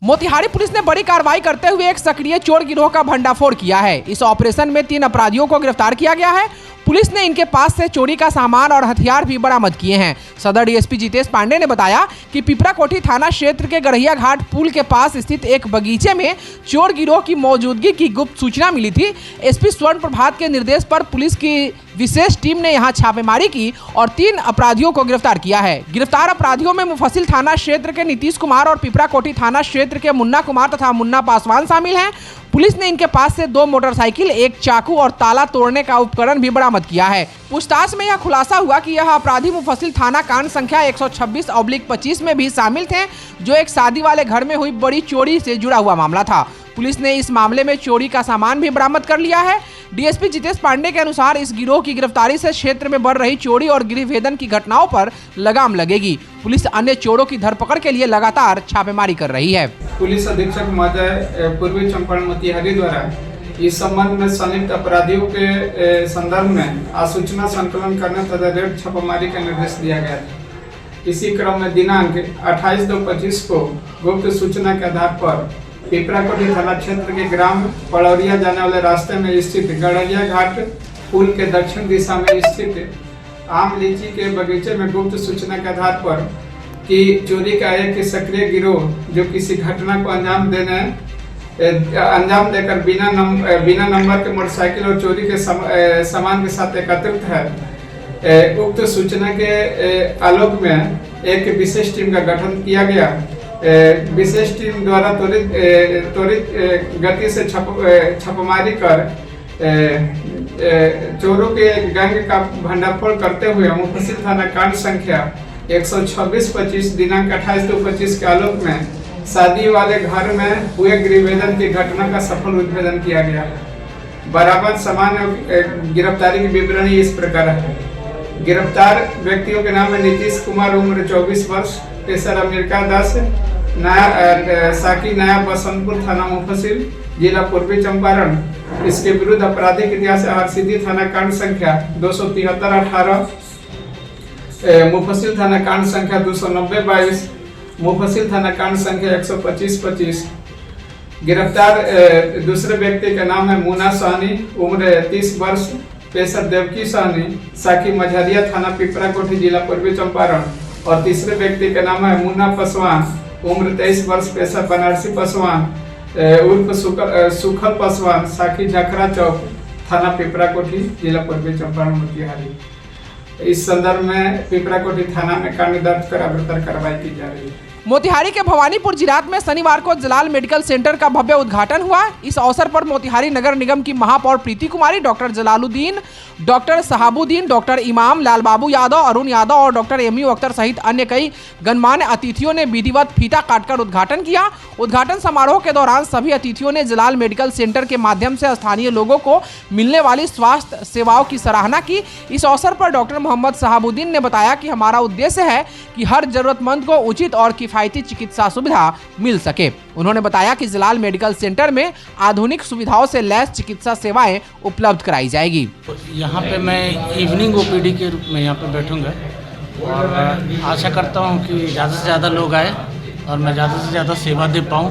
Motihari police ने बड़ी कार्रवाई करते हुए एक सक्रिय चोर गिरोह का भंडाफोड़ किया है। इस ऑपरेशन में 3 अपराधियों को गिरफ्तार किया गया है। पुलिस ने इनके पास से चोरी का सामान और हथियार भी बरामद किए हैं। सदर डीएसपी जितेश पांडे ने बताया कि पिपराकोठी थाना क्षेत्र के गढ़िया घाट पुल के पास स्थित एक बगीचे में चोर गिरोह की मौजूदगी की गुप्त सूचना मिली थी। एसपी स्वर्ण प्रभात के निर्देश पर पुलिस की विशेष टीम ने यहां छापेमारी की और 3 अपराधियों को गिरफ्तार किया है। गिरफ्तार अपराधियों में मुफस्सिल थाना क्षेत्र के नीतीश कुमार और पिपराकोठी थाना क्षेत्र के मुन्ना कुमार तथा मुन्ना पासवान शामिल हैं। पुलिस ने इनके पास से 2 मोटरसाइकिल, 1 चाकू और ताला तोड़ने का उपकरण भी बरामद किया है। पूछताछ में यह खुलासा हुआ कि यह अपराधी मुफस्सिल थाना कांड संख्या 126/25 में भी शामिल थे, जो एक शादी वाले घर में हुई बड़ी चोरी से जुड़ा हुआ मामला था। पुलिस ने इस मामले में चोरी का सामान भी बरामद कर लिया है। डीएसपी जितेश पांडे के अनुसार इस गिरोह की गिरफ्तारी से क्षेत्र में बढ़ रही चोरी और गृहभेदन की घटनाओं पर लगाम लगेगी। पुलिस अन्य चोरों की धरपकड़ के लिए लगातार छापेमारी कर रही है। पुलिस अधीक्षक महोदय पूर्वी चंपारण मोतिहारी द्वारा इस संबंध में संलिप्त अपराधियों के संदर्भ में आसूचना संकलन करने तथा रेड छापेमारी का निर्देश दिया गया था। इसी क्रम में दिनांक 28/2/25 को गुप्त सूचना के आधार पर पिपराकोठी थाना क्षेत्र के ग्राम पड़ौरिया जाने वाले रास्ते में स्थित गढ़िया घाट पुल के दक्षिण दिशा में स्थित आम लीची के बगीचे में गुप्त सूचना के आधार पर कि चोरी का एक सक्रिय गिरोह जो किसी घटना को अंजाम देकर बिना नंबर के मोटरसाइकिल और चोरी के सामान के साथ एकत्रित है। उक्त सूचना के आलोक में एक विशेष टीम का गठन किया गया। विशेष टीम द्वारा त्वरित गति से छापेमारी कर चोरों के एक गैंग का भंडाफोड़ करते हुए मुफस्सिल थाना कांड संख्या 126/25 दिनांक 28/2/25 के आलोक में शादी वाले घर में हुए गृहभेदन की घटना का सफल उद्भेदन किया गया। बरामद सामान गिरफ्तारी की विवरणी इस प्रकार है। गिरफ्तार व्यक्तियों के नाम है नीतीश कुमार, उम्र 24 वर्ष, पेशा अमेरिका दास, साकी नया बसंतपुर थाना मुफस्सिल जिला पूर्वी चंपारण। इसके विरुद्ध आपराधिक इतिहास हरसिद्धि थाना कांड संख्या 273/18, मुफस्सिल थाना कांड संख्या 290/22, मुफस्सिल थाना कांड संख्या 125/25। गिरफ्तार दूसरे व्यक्ति का नाम है मुन्ना साहनी, उम्र 30 वर्ष, पेशा देवकी साहनी, साकी मझरिया थाना पिपराकोठी जिला पूर्वी चंपारण। और तीसरे व्यक्ति का नाम है मुन्ना पासवान, उम्र 23 वर्ष, पेशा बनारसी पासवान उर्फ सुखल पासवान, साकी झखरा चौक थाना पिपराकोठी जिला पूर्वी चंपारण मोतिहारी। इस संदर्भ में पिपराकोठी थाना में कांड दर्ज कर अग्रतर कार्रवाई की जा रही है। मोतिहारी के भवानीपुर जिरात में शनिवार को जलाल मेडिकल सेंटर का भव्य उद्घाटन हुआ। इस अवसर पर मोतिहारी नगर निगम की महापौर Preeti Kumari, doctor Jalaluddin, doctor Sahabuddin, doctor Imam, Lal बाबू यादव, अरुण यादव और डॉक्टर एमयू अख्तर सहित अन्य कई गणमान्य अतिथियों ने विधिवत फीता काटकर उद्घाटन किया। उद्घाटन समारोह के दौरान सभी अतिथियों ने जलाल मेडिकल सेंटर के माध्यम से स्थानीय लोगों को मिलने वाली स्वास्थ्य सेवाओं की सराहना की। इस अवसर पर डॉक्टर मोहम्मद सहाबुद्दीन ने बताया कि हमारा उद्देश्य है कि हर जरूरतमंद को उचित और किफायती चिकित्सा सुविधा मिल सके। उन्होंने बताया कि जलाल मेडिकल सेंटर में आधुनिक सुविधाओं से लैस चिकित्सा सेवाएं उपलब्ध कराई जाएगी। यहाँ पे मैं इवनिंग ओपीडी के रूप में यहाँ पे बैठूंगा और आशा करता हूँ कि ज़्यादा से ज़्यादा लोग आए और मैं ज़्यादा से ज़्यादा सेवा दे पाऊँ।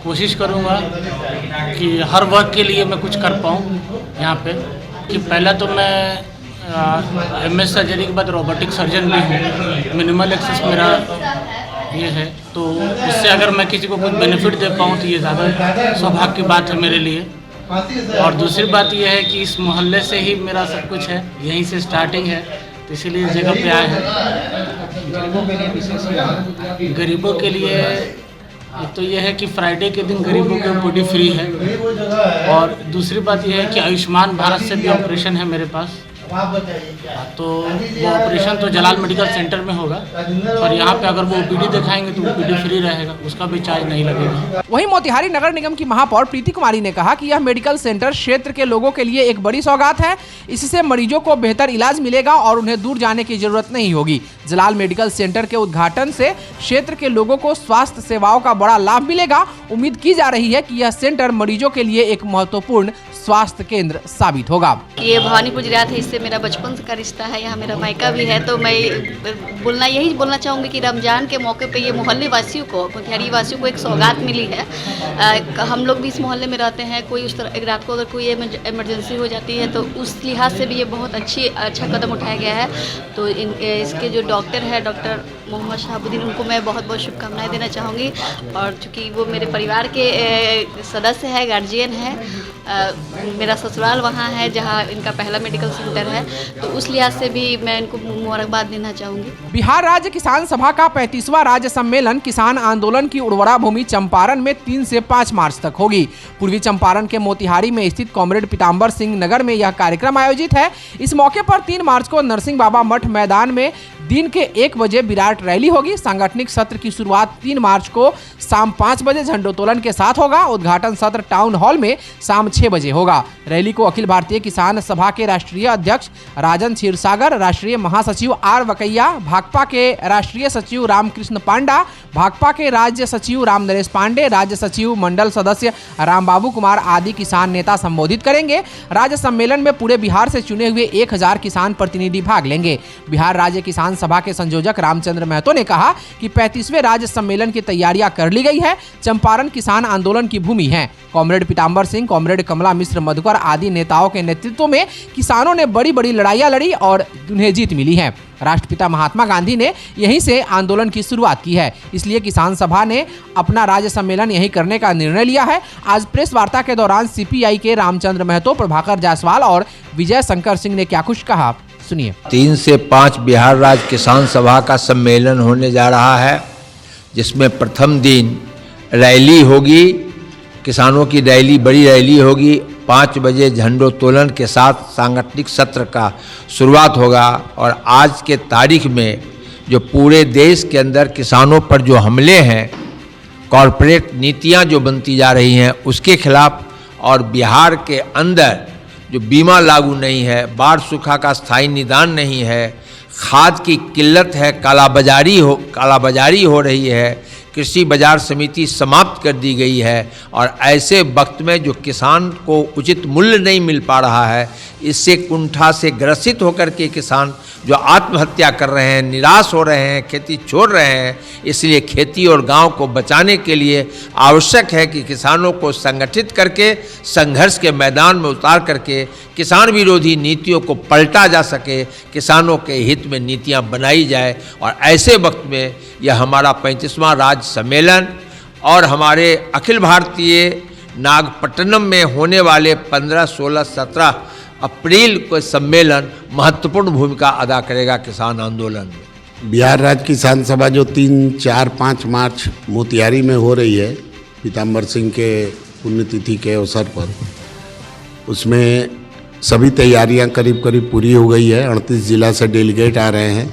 कोशिश करूँगा कि हर वर्ग के लिए मैं कुछ कर पाऊँ यहाँ पे। कि पहला तो मैं MS सर्जरी के बाद रोबोटिक सर्जन भी हूँ। मिनिमल एक्सेस मेरा ये है, तो उससे अगर मैं किसी को कुछ बेनिफिट दे पाऊँ तो ये ज़्यादा सौभाग्य की बात है मेरे लिए। और दूसरी बात ये है कि इस मोहल्ले से ही मेरा सब कुछ है, यहीं से स्टार्टिंग है, तो इसीलिए इस जगह पे आए हैं। गरीबों के लिए एक तो ये है कि फ्राइडे के दिन गरीबों के OPD फ्री है। और दूसरी बात ये है कि आयुष्मान भारत से भी ऑपरेशन है मेरे पास, तो वो ऑपरेशन तो जलाल मेडिकल सेंटर में होगा, और यहाँ पे अगर वो OPD दिखाएंगे तो OPD फ्री रहेगा, उसका भी चार्ज नहीं लगेगा। वहीं मोतिहारी नगर निगम की महापौर प्रीति कुमारी ने कहा कि यह मेडिकल सेंटर क्षेत्र के लोगों के लिए एक बड़ी सौगात है। इससे मरीजों को बेहतर इलाज मिलेगा और उन्हें दूर जाने की जरूरत नहीं होगी। जलाल मेडिकल सेंटर के उद्घाटन से क्षेत्र के लोगों को स्वास्थ्य सेवाओं का बड़ा लाभ मिलेगा। उम्मीद की जा रही है कि यह सेंटर मरीजों के लिए एक महत्वपूर्ण स्वास्थ्य केंद्र साबित होगा। ये भवानीपुर जिला है, इससे मेरा बचपन का रिश्ता है, यहाँ मेरा मायका भी है। तो मैं यही बोलना चाहूँगी कि रमज़ान के मौके पे ये मोहल्ले वासियों को, मोतिहारी वासियों को एक सौगात मिली है। हम लोग भी इस मोहल्ले में रहते हैं, कोई उस तरह एक रात को अगर कोई इमरजेंसी हो जाती है तो उस लिहाज से भी ये बहुत अच्छा कदम उठाया गया है। तो इसके जो डॉक्टर है, डॉक्टर मोहम्मद शहाबुद्दीन, उनको मैं बहुत बहुत शुभकामनाएं देना चाहूँगी। और चूँकि वो मेरे परिवार के सदस्य है, गार्जियन है, मेरा ससुराल वहाँ है जहाँ इनका पहला मेडिकल सेंटर है, तो उस लिहाज से भी मैं इनको मुबारकबाद देना चाहूँगी। बिहार राज्य किसान सभा का 35वां राज्य सम्मेलन किसान आंदोलन की उर्वरा भूमि चंपारण में 3 से 5 मार्च तक होगी। पूर्वी चंपारण के मोतिहारी में स्थित कॉमरेड पीताम्बर सिंह नगर में यह कार्यक्रम आयोजित है। इस मौके पर 3 मार्च को नरसिंह बाबा मठ मैदान में दिन के 1 बजे विराट रैली होगी। सांगठनिक सत्र की शुरुआत 3 मार्च को शाम 5 बजे झंडोत्तोलन के साथ होगा। उद्घाटन सत्र टाउन हॉल में शाम 6 बजे होगा। रैली को अखिल भारतीय किसान सभा के राष्ट्रीय अध्यक्ष राजन क्षीरसागर, राष्ट्रीय महासचिव आर वकैया, भाकपा के राष्ट्रीय सचिव रामकृष्ण पांडा, भाकपा के राज्य सचिव राम नरेश पांडे, राज्य सचिव मंडल सदस्य रामबाबू कुमार आदि किसान नेता संबोधित करेंगे। राज्य सम्मेलन में पूरे बिहार से चुने हुए 1000 किसान प्रतिनिधि भाग लेंगे। बिहार राज्य किसान सभा के संयोजक रामचंद्र महतो ने कहा कि 35वें राज्य सम्मेलन की तैयारियां कर ली गई है। चंपारण किसान आंदोलन की भूमि है। कॉमरेड पीताम्बर सिंह, कॉमरेड कमला मिश्र मधुकर आदि नेताओं के नेतृत्व में किसानों ने बड़ी बड़ी लड़ाइयां लड़ी और उन्हें जीत मिली है। राष्ट्रपिता महात्मा गांधी ने यहीं से आंदोलन की शुरुआत की है, इसलिए किसान सभा ने अपना राज्य सम्मेलन यहीं करने का निर्णय लिया है। आज प्रेस वार्ता के दौरान सीपीआई के रामचंद्र महतो, प्रभाकर जायसवाल और विजय शंकर सिंह ने क्या कुछ कहा, सुनिए। 3 से 5 बिहार राज्य किसान सभा का सम्मेलन होने जा रहा है, जिसमें प्रथम दिन रैली होगी, किसानों की रैली, बड़ी रैली होगी। 5 बजे झंडोत्तोलन के साथ सांगठनिक सत्र का शुरुआत होगा। और आज के तारीख में जो पूरे देश के अंदर किसानों पर जो हमले हैं, कॉरपोरेट नीतियां जो बनती जा रही हैं, उसके खिलाफ, और बिहार के अंदर जो बीमा लागू नहीं है, बाढ़ सूखा का स्थायी निदान नहीं है, खाद की किल्लत है, कालाबाजारी हो रही है, कृषि बाजार समिति समाप्त कर दी गई है, और ऐसे वक्त में जो किसान को उचित मूल्य नहीं मिल पा रहा है, इससे कुंठा से ग्रसित होकर के किसान जो आत्महत्या कर रहे हैं, निराश हो रहे हैं, खेती छोड़ रहे हैं। इसलिए खेती और गांव को बचाने के लिए आवश्यक है कि किसानों को संगठित करके संघर्ष के मैदान में उतार करके किसान विरोधी नीतियों को पलटा जा सके, किसानों के हित में नीतियां बनाई जाए। और ऐसे वक्त में यह हमारा 35वां राज्य सम्मेलन और हमारे अखिल भारतीय नागपट्टनम में होने वाले 15, 16, 17 अप्रैल को सम्मेलन महत्वपूर्ण भूमिका अदा करेगा किसान आंदोलन में। बिहार राज्य किसान सभा जो 3, 4, 5 मार्च मोतिहारी में हो रही है, पीताम्बर सिंह के पुण्यतिथि के अवसर पर, उसमें सभी तैयारियां करीब करीब पूरी हो गई है। 38 जिला से डेलीगेट आ रहे हैं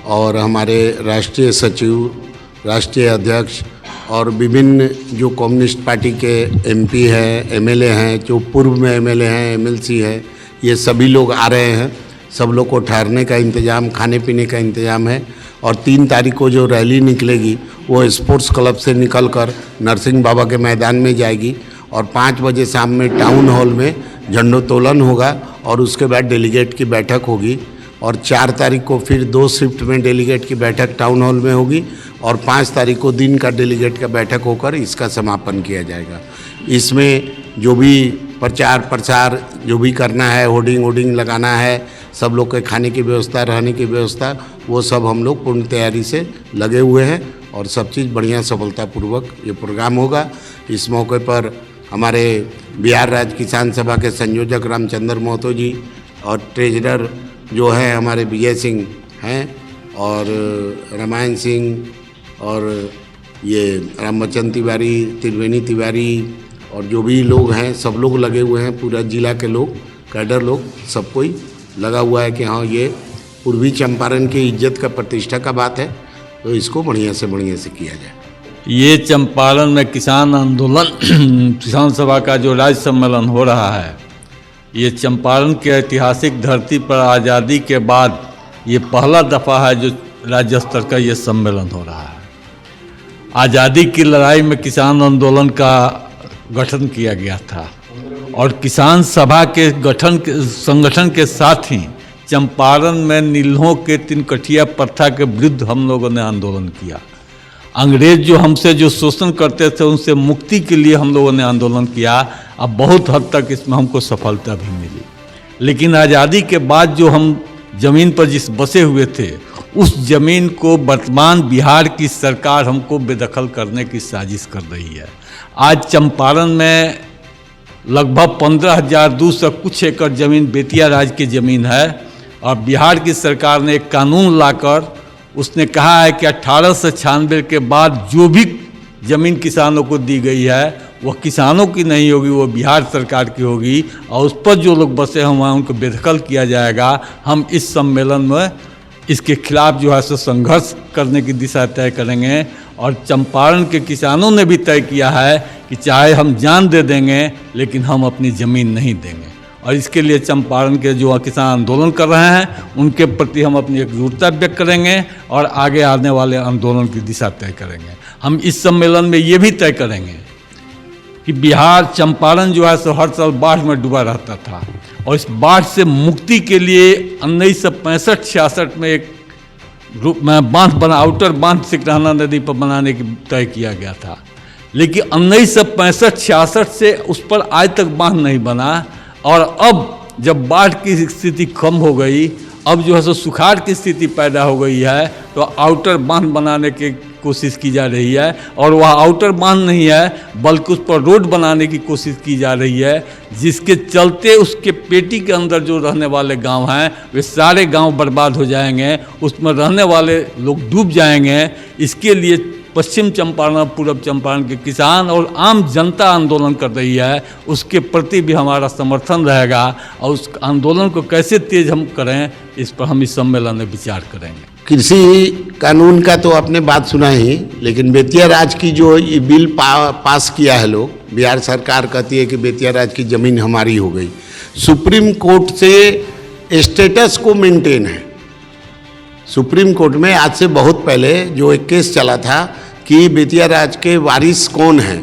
और हमारे राष्ट्रीय सचिव, राष्ट्रीय अध्यक्ष और विभिन्न जो कम्युनिस्ट पार्टी के एमपी हैं, एमएलए हैं, जो पूर्व में एमएलए हैं, एमएलसी हैं, ये सभी लोग आ रहे हैं। सब लोग को ठहरने का इंतज़ाम, खाने पीने का इंतज़ाम है। और 3 तारीख को जो रैली निकलेगी वो स्पोर्ट्स क्लब से निकलकर नरसिंह बाबा के मैदान में जाएगी और 5 बजे शाम में टाउन हॉल में झंडोत्तोलन होगा और उसके बाद डेलीगेट की बैठक होगी। और 4 तारीख को फिर 2 शिफ्ट में डेलीगेट की बैठक टाउन हॉल में होगी और 5 तारीख को दिन का डेलीगेट का बैठक होकर इसका समापन किया जाएगा। इसमें जो भी प्रचार प्रसार जो भी करना है, होर्डिंग लगाना है, सब लोग के खाने की व्यवस्था, रहने की व्यवस्था, वो सब हम लोग पूर्ण तैयारी से लगे हुए हैं और सब चीज़ बढ़िया सफलतापूर्वक ये प्रोग्राम होगा। इस मौके पर हमारे बिहार राज्य किसान सभा के संयोजक रामचंद्र महतो जी और ट्रेजरर जो हैं हमारे विजय सिंह हैं और रामायण सिंह और ये रामचंद्र तिवारी, त्रिवेणी तिवारी और जो भी लोग हैं, सब लोग लगे हुए हैं। पूरा जिला के लोग, कैडर लोग, सब कोई लगा हुआ है कि हाँ, ये पूर्वी चंपारण की इज्जत का, प्रतिष्ठा का बात है, तो इसको बढ़िया से किया जाए। ये चंपारण में किसान आंदोलन किसान सभा का जो राज्य सम्मेलन हो रहा है, ये चंपारण के ऐतिहासिक धरती पर आज़ादी के बाद ये पहला दफ़ा है जो राज्य स्तर का ये सम्मेलन हो रहा है। आज़ादी की लड़ाई में किसान आंदोलन का गठन किया गया था और किसान सभा के संगठन के साथ ही चंपारण में नीलों के तिनकठिया प्रथा के विरुद्ध हम लोगों ने आंदोलन किया। अंग्रेज जो हमसे जो शोषण करते थे उनसे मुक्ति के लिए हम लोगों ने आंदोलन किया। अब बहुत हद तक इसमें हमको सफलता भी मिली, लेकिन आज़ादी के बाद जो हम ज़मीन पर जिस बसे हुए थे उस ज़मीन को वर्तमान बिहार की सरकार हमको बेदखल करने की साजिश कर रही है। आज चंपारण में लगभग 15,200 कुछ एकड़ ज़मीन बेतिया राज की ज़मीन है और बिहार की सरकार ने एक कानून लाकर उसने कहा है कि 1896 के बाद जो भी ज़मीन किसानों को दी गई है वह किसानों की नहीं होगी, वो बिहार सरकार की होगी और उस पर जो लोग बसे हुए हैं उनको बेदखल किया जाएगा। हम इस सम्मेलन में इसके खिलाफ जो है सो संघर्ष करने की दिशा तय करेंगे और चंपारण के किसानों ने भी तय किया है कि चाहे हम जान दे देंगे लेकिन हम अपनी ज़मीन नहीं देंगे। और इसके लिए चंपारण के जो किसान आंदोलन कर रहे हैं उनके प्रति हम अपनी एकजुटता व्यक्त करेंगे और आगे आने वाले आंदोलन की दिशा तय करेंगे। हम इस सम्मेलन में ये भी तय करेंगे कि बिहार चंपारण जो है सो हर साल बाढ़ में डूबा रहता था और इस बाढ़ से मुक्ति के लिए 1965-66 में एक रूप में बांध बना, आउटर बांध सिकरहना नदी पर बनाने की तय किया गया था, लेकिन 1965-66 से उस पर आज तक बांध नहीं बना। और अब जब बाढ़ की स्थिति कम हो गई, अब जो है सो सुखाड़ की स्थिति पैदा हो गई है तो आउटर बांध बनाने की कोशिश की जा रही है और वह आउटर बांध नहीं है बल्कि उस पर रोड बनाने की कोशिश की जा रही है, जिसके चलते उसके पेटी के अंदर जो रहने वाले गांव हैं वे सारे गांव बर्बाद हो जाएंगे, उसमें रहने वाले लोग डूब जाएंगे। इसके लिए पश्चिम चंपारण पूर्व चंपारण के किसान और आम जनता आंदोलन कर रही है, उसके प्रति भी हमारा समर्थन रहेगा और उस आंदोलन को कैसे तेज हम करें इस पर हम इस सम्मेलन में विचार करेंगे। कृषि कानून का तो आपने बात सुना ही, लेकिन बेतिया राज की जो ये बिल पास किया है लोग, बिहार सरकार कहती है कि बेतिया राज की ज़मीन हमारी हो गई। सुप्रीम कोर्ट से स्टेटस को मेंटेन है। सुप्रीम कोर्ट में आज से बहुत पहले जो एक केस चला था कि बेतिया राज के वारिस कौन हैं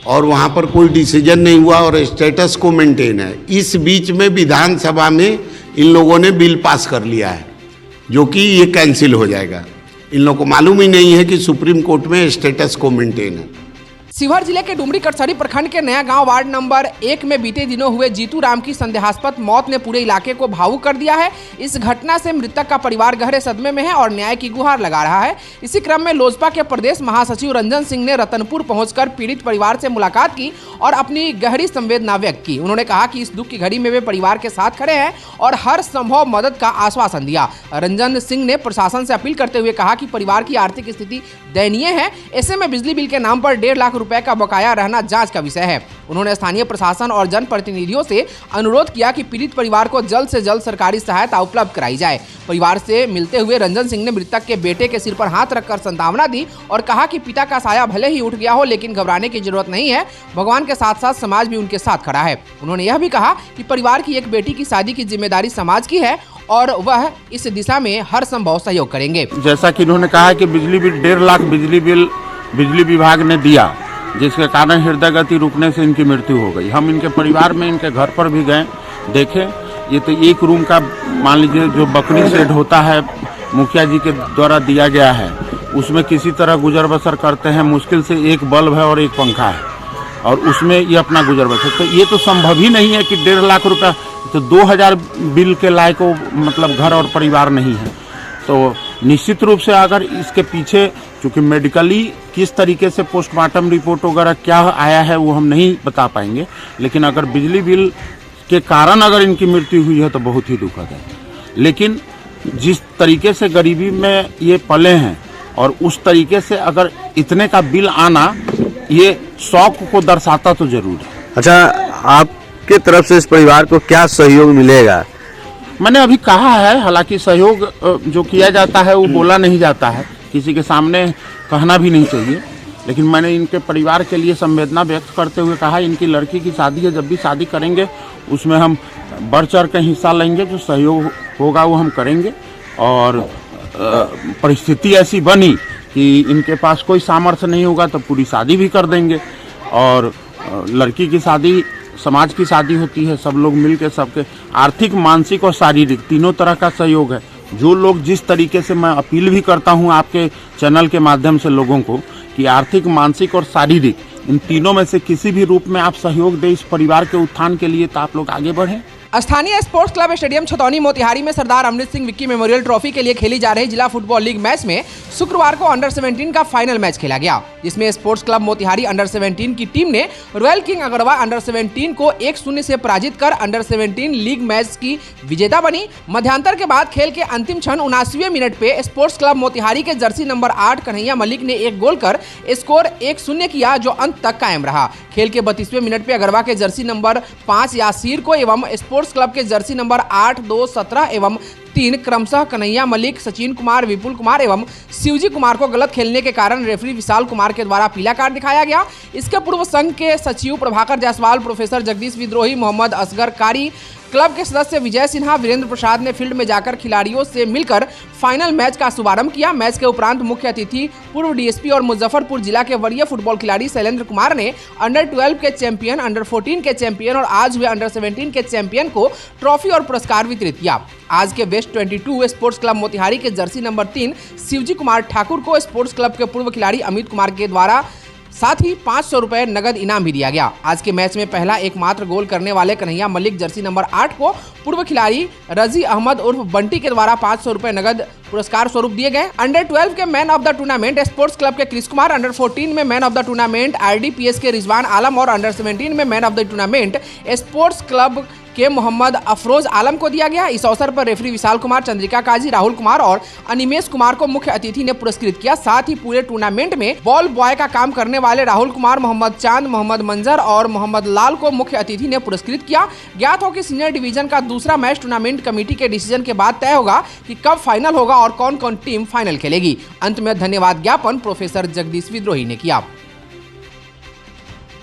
और वहाँ पर कोई डिसीजन नहीं हुआ और स्टेटस को मेंटेन है। इस बीच में विधानसभा में इन लोगों ने बिल पास कर लिया है जो कि ये कैंसिल हो जाएगा। इन लोगों को मालूम ही नहीं है कि सुप्रीम कोर्ट में स्टेटस को मेंटेन है। शिवहर जिले के डुमरी कटसरी प्रखंड के नया गांव वार्ड नंबर 1 में बीते दिनों हुए जीतू राम की संदेहास्पद मौत ने पूरे इलाके को भावुक कर दिया है। इस घटना से मृतक का परिवार गहरे सदमे में है और न्याय की गुहार लगा रहा है। इसी क्रम में लोजपा के प्रदेश महासचिव रंजन सिंह ने रतनपुर पहुंचकर पीड़ित परिवार से मुलाकात की और अपनी गहरी संवेदना व्यक्त की। उन्होंने कहा कि इस दुख की घड़ी में वे परिवार के साथ खड़े हैं और हर संभव मदद का आश्वासन दिया। रंजन सिंह ने प्रशासन से अपील करते हुए कहा कि परिवार की आर्थिक स्थिति दयनीय है, ऐसे में बिजली बिल के नाम पर 1.5 लाख रुपए का बकाया रहना जांच का विषय है। उन्होंने स्थानीय प्रशासन और जनप्रतिनिधियों से अनुरोध किया कि पीड़ित परिवार को जल्द से जल्द सरकारी सहायता उपलब्ध कराई जाए। परिवार से मिलते हुए रंजन सिंह ने मृतक के बेटे के सिर पर हाथ रखकर सांत्वना दी और कहा कि पिता का साया भले ही उठ गया हो लेकिन घबराने की जरूरत नहीं है, भगवान के साथ साथ समाज भी उनके साथ खड़ा है। उन्होंने यह भी कहा कि परिवार की एक बेटी की शादी की जिम्मेदारी समाज की है और वह इस दिशा में हर संभव सहयोग करेंगे। जैसा कि इन्होंने कहा कि बिजली बिल 1.5 लाख बिजली विभाग ने दिया, जिसके कारण हृदय गति रुकने से इनकी मृत्यु हो गई। हम इनके परिवार में इनके घर पर भी गए, देखे। ये तो एक रूम का मान लीजिए जो बकरी शेड होता है मुखिया जी के द्वारा दिया गया है, उसमें किसी तरह गुजर बसर करते हैं। मुश्किल से एक बल्ब है और एक पंखा है और उसमें ये अपना गुजर बसर। तो ये तो संभव ही नहीं है कि 1.5 लाख रुपया, तो 2000 बिल के लायक मतलब घर और परिवार नहीं है। तो निश्चित रूप से अगर इसके पीछे चूँकि मेडिकली किस तरीके से पोस्टमार्टम रिपोर्ट वगैरह क्या आया है वो हम नहीं बता पाएंगे, लेकिन अगर बिजली बिल के कारण अगर इनकी मृत्यु हुई है तो बहुत ही दुखद है। लेकिन जिस तरीके से गरीबी में ये पले हैं और उस तरीके से अगर इतने का बिल आना ये शौक को दर्शाता तो जरूर है। अच्छा, आपके तरफ से इस परिवार को क्या सहयोग मिलेगा? मैंने अभी कहा है, हालांकि सहयोग जो किया जाता है वो बोला नहीं जाता है, किसी के सामने कहना भी नहीं चाहिए, लेकिन मैंने इनके परिवार के लिए संवेदना व्यक्त करते हुए कहा इनकी लड़की की शादी है, जब भी शादी करेंगे उसमें हम बढ़ चढ़ के हिस्सा लेंगे, जो सहयोग होगा वो हम करेंगे। और परिस्थिति ऐसी बनी कि इनके पास कोई सामर्थ्य नहीं होगा तो पूरी शादी भी कर देंगे और लड़की की शादी समाज की शादी होती है, सब लोग मिल के सबके आर्थिक, मानसिक और शारीरिक तीनों तरह का सहयोग है। जो लोग जिस तरीके से मैं अपील भी करता हूं आपके चैनल के माध्यम से लोगों को कि आर्थिक, मानसिक और शारीरिक इन तीनों में से किसी भी रूप में आप सहयोग दें इस परिवार के उत्थान के लिए, तो आप लोग आगे बढ़ें। स्थानीय sports club stadium Chhatauni Motihari में सरदार अमृत सिंह विक्की मेमोरियल ट्रॉफी के लिए खेली जा रही जिला फुटबॉल लीग मैच में शुक्रवार को अंडर 17 का फाइनल मैच खेला गया, जिसमें स्पोर्ट्स क्लब मोतिहारी अंडर 17 की टीम ने रॉयल किंग अगरवा अंडर 17 को 1-0 से पराजित कर अंडर 17 लीग मैच की विजेता बनी। मध्यांतर के बाद खेल के अंतिम क्षण 79वें मिनट पे स्पोर्ट्स क्लब मोतिहारी के जर्सी नंबर 8 कन्हैया मलिक ने एक गोल कर स्कोर 1-0 किया, जो अंत तक कायम रहा। खेल के 32वें मिनट पे अगरवा के जर्सी नंबर 5 यासीर को एवं स्पोर्ट्स क्लब के जर्सी नंबर 8, 2, 17 एवं 3 क्रमशः कन्हैया मलिक, सचिन कुमार, विपुल कुमार एवं शिवजी कुमार को गलत खेलने के कारण रेफरी विशाल कुमार के द्वारा पीला कार्ड दिखाया गया। इसके पूर्व संघ के सचिव प्रभाकर जायसवाल, प्रोफेसर जगदीश विद्रोही, मोहम्मद असगर कारी, क्लब के सदस्य विजय सिन्हा, वीरेंद्र प्रसाद ने फील्ड में जाकर खिलाड़ियों से मिलकर फाइनल मैच का शुभारंभ किया। मैच के उपरांत मुख्य अतिथि पूर्व डीएसपी और मुजफ्फरपुर जिला के वरीय फुटबॉल खिलाड़ी शैलेंद्र कुमार ने अंडर 12 के चैंपियन, अंडर 14 के चैंपियन और आज हुए अंडर 17 के चैंपियन को ट्रॉफी और पुरस्कार वितरित किया। आज के वेस्ट 22 स्पोर्ट्स क्लब मोतिहारी के जर्सी नंबर 3 शिवजी कुमार ठाकुर को स्पोर्ट्स क्लब के पूर्व खिलाड़ी अमित कुमार के द्वारा साथ ही 500 रुपए नगद इनाम भी दिया गया। आज के मैच में पहला एकमात्र गोल करने वाले कन्हैया मलिक जर्सी नंबर 8 को पूर्व खिलाड़ी रजी अहमद उर्फ बंटी के द्वारा 500 रुपए नगद पुरस्कार स्वरूप दिए गए। अंडर 12 के man of the tournament sports club के क्रिस कुमार, अंडर 14 में मैन ऑफ द टूर्नामेंट आरडीपीएस के रिजवान आलम और अंडर 17 में man of the tournament sports club के मोहम्मद अफरोज आलम को दिया गया। इस अवसर पर रेफरी विशाल कुमार, चंद्रिका काजी, राहुल कुमार और अनिमेश कुमार को मुख्य अतिथि ने पुरस्कृत किया। साथ ही पूरे टूर्नामेंट में बॉल बॉय का काम करने वाले राहुल कुमार, मोहम्मद चांद, मोहम्मद मंजर और मोहम्मद लाल को मुख्य अतिथि ने पुरस्कृत किया। ज्ञात हो कि सीनियर डिवीजन का दूसरा मैच टूर्नामेंट कमेटी के डिसीजन के बाद तय होगा कि कब फाइनल होगा और कौन कौन टीम फाइनल खेलेगी। अंत में धन्यवाद ज्ञापन प्रोफेसर जगदीश विद्रोही ने किया।